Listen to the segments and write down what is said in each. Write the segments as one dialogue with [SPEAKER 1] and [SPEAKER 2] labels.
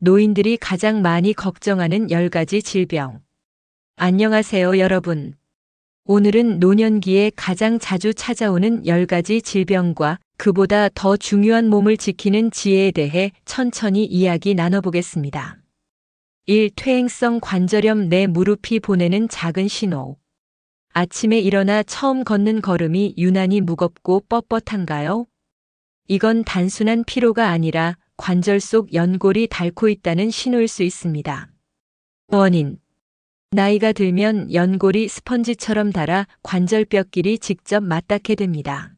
[SPEAKER 1] 노인들이 가장 많이 걱정하는 10가지 질병. 안녕하세요, 여러분. 오늘은 노년기에 가장 자주 찾아오는 10가지 질병과 그보다 더 중요한 몸을 지키는 지혜에 대해 천천히 이야기 나눠보겠습니다. 1. 퇴행성 관절염. 내 무릎이 보내는 작은 신호. 아침에 일어나 처음 걷는 걸음이 유난히 무겁고 뻣뻣한가요? 이건 단순한 피로가 아니라 관절 속 연골이 닳고 있다는 신호일 수 있습니다. 원인. 나이가 들면 연골이 스펀지처럼 닳아 관절뼈끼리 직접 맞닿게 됩니다.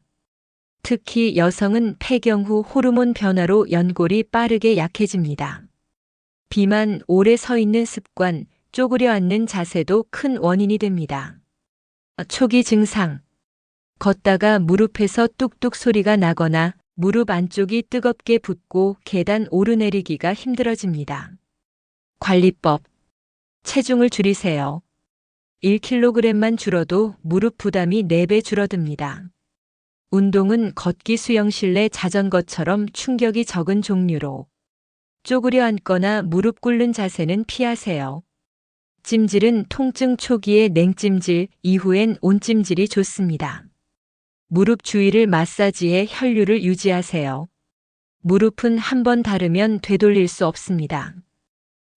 [SPEAKER 1] 특히 여성은 폐경 후 호르몬 변화로 연골이 빠르게 약해집니다. 비만, 오래 서 있는 습관, 쪼그려 앉는 자세도 큰 원인이 됩니다. 초기 증상. 걷다가 무릎에서 뚝뚝 소리가 나거나 무릎 안쪽이 뜨겁게 붓고 계단 오르내리기가 힘들어집니다. 관리법. 체중을 줄이세요. 1kg만 줄어도 무릎 부담이 4배 줄어듭니다. 운동은 걷기, 수영, 실내, 자전거처럼 충격이 적은 종류로. 쪼그려 앉거나 무릎 꿇는 자세는 피하세요. 찜질은 통증 초기에 냉찜질, 이후엔 온찜질이 좋습니다. 무릎 주위를 마사지해 혈류를 유지하세요. 무릎은 한번 닳으면 되돌릴 수 없습니다.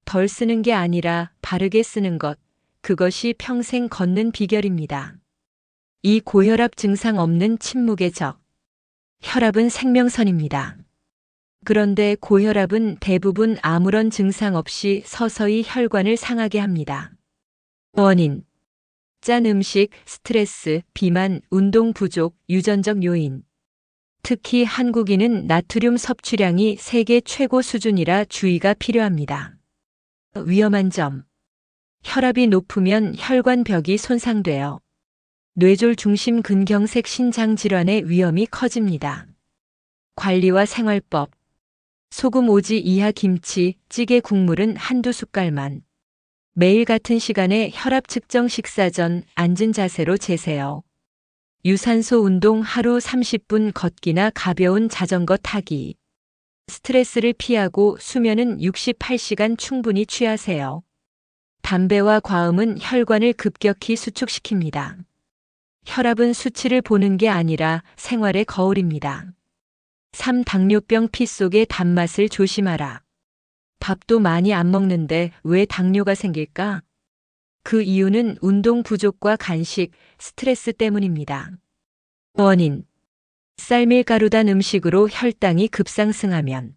[SPEAKER 1] 덜 쓰는 게 아니라 바르게 쓰는 것, 그것이 평생 걷는 비결입니다. 이 고혈압 증상 없는 침묵의 적. 혈압은 생명선입니다. 그런데 고혈압은 대부분 아무런 증상 없이 서서히 혈관을 상하게 합니다. 원인. 짠 음식, 스트레스, 비만, 운동 부족, 유전적 요인. 특히 한국인은 나트륨 섭취량이 세계 최고 수준이라 주의가 필요합니다. 위험한 점. 혈압이 높으면 혈관벽이 손상되어 뇌졸 중심 근경색 신장 질환의 위험이 커집니다. 관리와 생활법. 소금 5지 이하 김치, 찌개 국물은 한두 숟갈만. 매일 같은 시간에 혈압 측정 식사 전 앉은 자세로 재세요. 유산소 운동 하루 30분 걷기나 가벼운 자전거 타기. 스트레스를 피하고 수면은 68시간 충분히 취하세요. 담배와 과음은 혈관을 급격히 수축시킵니다. 혈압은 수치를 보는 게 아니라 생활의 거울입니다. 3. 당뇨병. 피 속의 단맛을 조심하라. 밥도 많이 안 먹는데 왜 당뇨가 생길까? 그 이유는 운동 부족과 간식, 스트레스 때문입니다. 원인. 쌀밀가루 단 음식으로 혈당이 급상승하면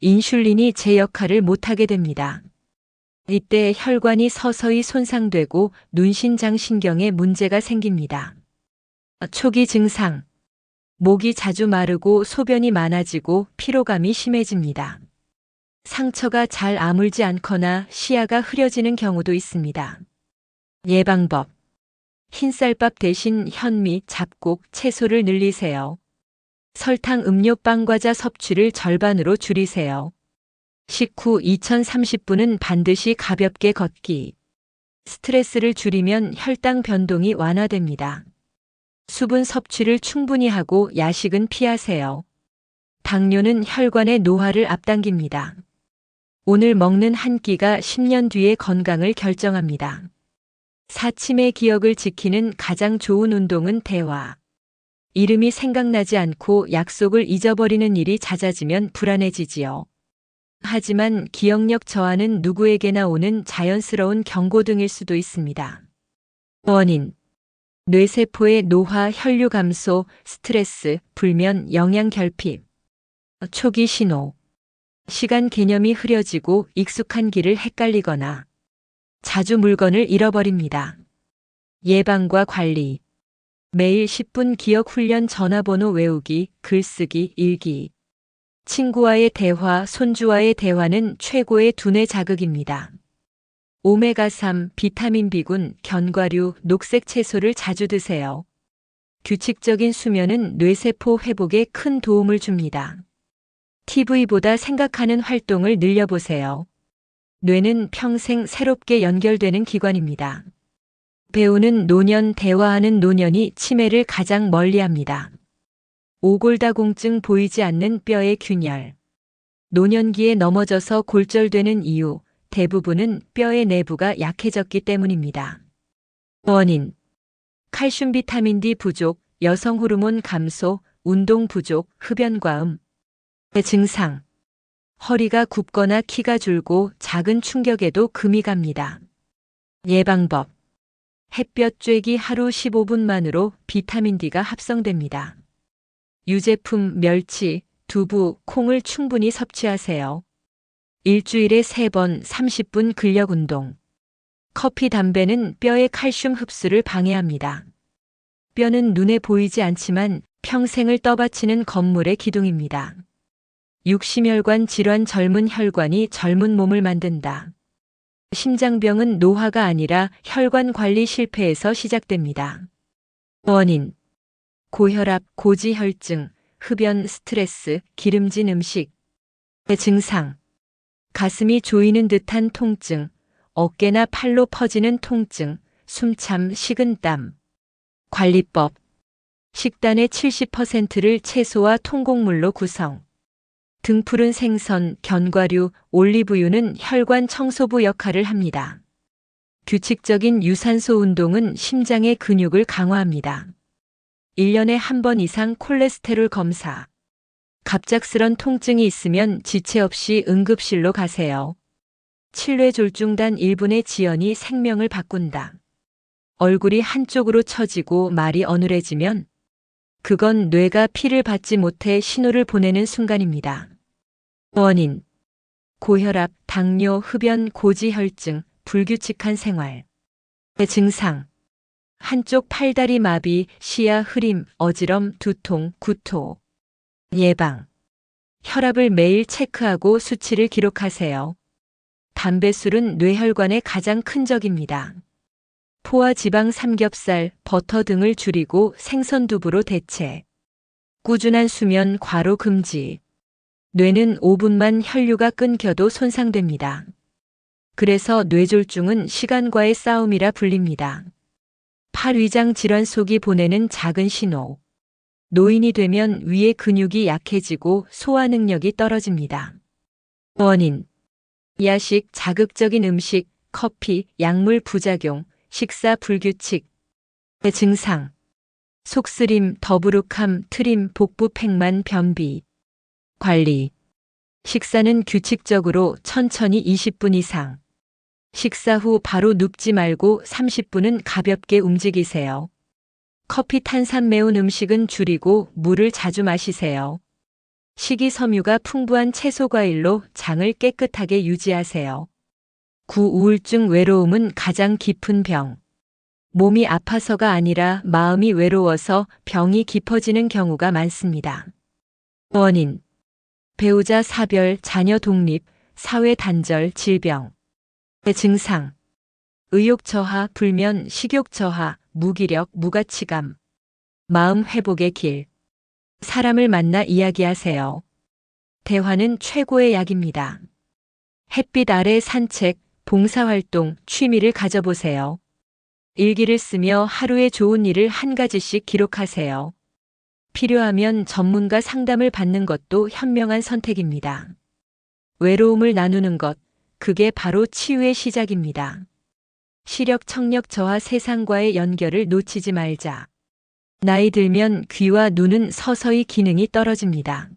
[SPEAKER 1] 인슐린이 제 역할을 못하게 됩니다. 이때 혈관이 서서히 손상되고 눈신장 신경에 문제가 생깁니다. 초기 증상. 목이 자주 마르고 소변이 많아지고 피로감이 심해집니다. 상처가 잘 아물지 않거나 시야가 흐려지는 경우도 있습니다. 예방법. 흰쌀밥 대신 현미, 잡곡, 채소를 늘리세요. 설탕, 음료, 빵, 과자 섭취를 절반으로 줄이세요. 식후 2030분은 반드시 가볍게 걷기. 스트레스를 줄이면 혈당 변동이 완화됩니다. 수분 섭취를 충분히 하고 야식은 피하세요. 당뇨는 혈관의 노화를 앞당깁니다. 오늘 먹는 한 끼가 10년 뒤의 건강을 결정합니다. 사침의 기억을 지키는 가장 좋은 운동은 대화. 이름이 생각나지 않고 약속을 잊어버리는 일이 잦아지면 불안해지지요. 하지만 기억력 저하는 누구에게나 오는 자연스러운 경고등일 수도 있습니다. 원인. 뇌세포의 노화, 혈류 감소, 스트레스, 불면, 영양 결핍. 초기 신호. 시간 개념이 흐려지고 익숙한 길을 헷갈리거나 자주 물건을 잃어버립니다. 예방과 관리. 매일 10분 기억 훈련, 전화번호 외우기, 글쓰기, 일기. 친구와의 대화, 손주와의 대화는 최고의 두뇌 자극입니다. 오메가3, 비타민 B군, 견과류, 녹색 채소를 자주 드세요. 규칙적인 수면은 뇌세포 회복에 큰 도움을 줍니다. TV보다 생각하는 활동을 늘려보세요. 뇌는 평생 새롭게 연결되는 기관입니다. 배우는 노년, 대화하는 노년이 치매를 가장 멀리합니다. 오골다공증, 보이지 않는 뼈의 균열. 노년기에 넘어져서 골절되는 이유, 대부분은 뼈의 내부가 약해졌기 때문입니다. 원인: 칼슘 비타민 D 부족, 여성 호르몬 감소, 운동 부족, 흡연과음. 증상: 허리가 굽거나 키가 줄고 작은 충격에도 금이 갑니다. 예방법: 햇볕 쬐기 하루 15분만으로 비타민 D가 합성됩니다. 유제품 멸치, 두부, 콩을 충분히 섭취하세요. 일주일에 3번 30분 근력 운동. 커피, 담배는 뼈의 칼슘 흡수를 방해합니다. 뼈는 눈에 보이지 않지만 평생을 떠받치는 건물의 기둥입니다. 육심혈관 질환: 젊은 혈관이 젊은 몸을 만든다. 심장병은 노화가 아니라 혈관 관리 실패에서 시작됩니다. 원인: 고혈압, 고지혈증, 흡연, 스트레스, 기름진 음식. 증상: 가슴이 조이는 듯한 통증, 어깨나 팔로 퍼지는 통증, 숨참, 식은땀. 관리법: 식단의 70%를 채소와 통곡물로 구성. 등푸른 생선, 견과류, 올리브유는 혈관 청소부 역할을 합니다. 규칙적인 유산소 운동은 심장의 근육을 강화합니다. 1년에 한 번 이상 콜레스테롤 검사. 갑작스런 통증이 있으면 지체 없이 응급실로 가세요. 칠뇌졸중단 1분의 지연이 생명을 바꾼다. 얼굴이 한쪽으로 처지고 말이 어눌해지면 그건 뇌가 피를 받지 못해 신호를 보내는 순간입니다. 원인: 고혈압, 당뇨, 흡연, 고지혈증, 불규칙한 생활. 증상: 한쪽 팔다리 마비, 시야 흐림, 어지럼, 두통, 구토. 예방: 혈압을 매일 체크하고 수치를 기록하세요. 담배, 술은 뇌혈관의 가장 큰 적입니다. 포화 지방, 삼겹살, 버터 등을 줄이고 생선, 두부로 대체. 꾸준한 수면, 과로 금지. 뇌는 5분만 혈류가 끊겨도 손상됩니다. 그래서 뇌졸중은 시간과의 싸움이라 불립니다. 팔위장 질환: 속이 보내는 작은 신호. 노인이 되면 위의 근육이 약해지고 소화 능력이 떨어집니다. 원인: 야식, 자극적인 음식, 커피, 약물 부작용, 식사 불규칙. 증상: 속쓰림, 더부룩함, 트림, 복부 팽만, 변비. 관리: 식사는 규칙적으로 천천히 20분 이상. 식사 후 바로 눕지 말고 30분은 가볍게 움직이세요. 커피, 탄산 매운 음식은 줄이고 물을 자주 마시세요. 식이섬유가 풍부한 채소, 과일로 장을 깨끗하게 유지하세요. 우울증, 외로움은 가장 깊은 병. 몸이 아파서가 아니라 마음이 외로워서 병이 깊어지는 경우가 많습니다. 원인: 배우자 사별, 자녀 독립, 사회 단절, 질병. 증상: 의욕 저하, 불면, 식욕 저하, 무기력, 무가치감. 마음 회복의 길. 사람을 만나 이야기하세요. 대화는 최고의 약입니다. 햇빛 아래 산책, 봉사활동, 취미를 가져보세요. 일기를 쓰며 하루의 좋은 일을 한 가지씩 기록하세요. 필요하면 전문가 상담을 받는 것도 현명한 선택입니다. 외로움을 나누는 것, 그게 바로 치유의 시작입니다. 시력, 청력 저하, 세상과의 연결을 놓치지 말자. 나이 들면 귀와 눈은 서서히 기능이 떨어집니다.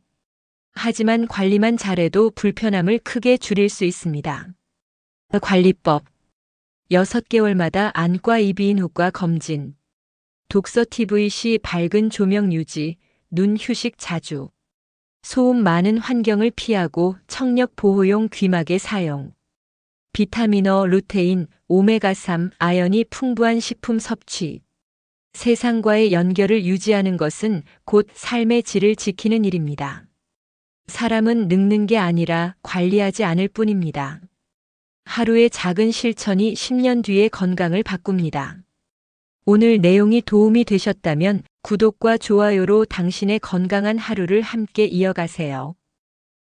[SPEAKER 1] 하지만 관리만 잘해도 불편함을 크게 줄일 수 있습니다. 관리법: 6개월마다 안과 이비인후과 검진. 독서 TVC 밝은 조명 유지, 눈 휴식 자주. 소음 많은 환경을 피하고 청력 보호용 귀마개 사용. 비타민어, 루테인, 오메가3, 아연이 풍부한 식품 섭취. 세상과의 연결을 유지하는 것은 곧 삶의 질을 지키는 일입니다. 사람은 늙는 게 아니라 관리하지 않을 뿐입니다. 하루의 작은 실천이 10년 뒤의 건강을 바꿉니다. 오늘 내용이 도움이 되셨다면 구독과 좋아요로 당신의 건강한 하루를 함께 이어가세요.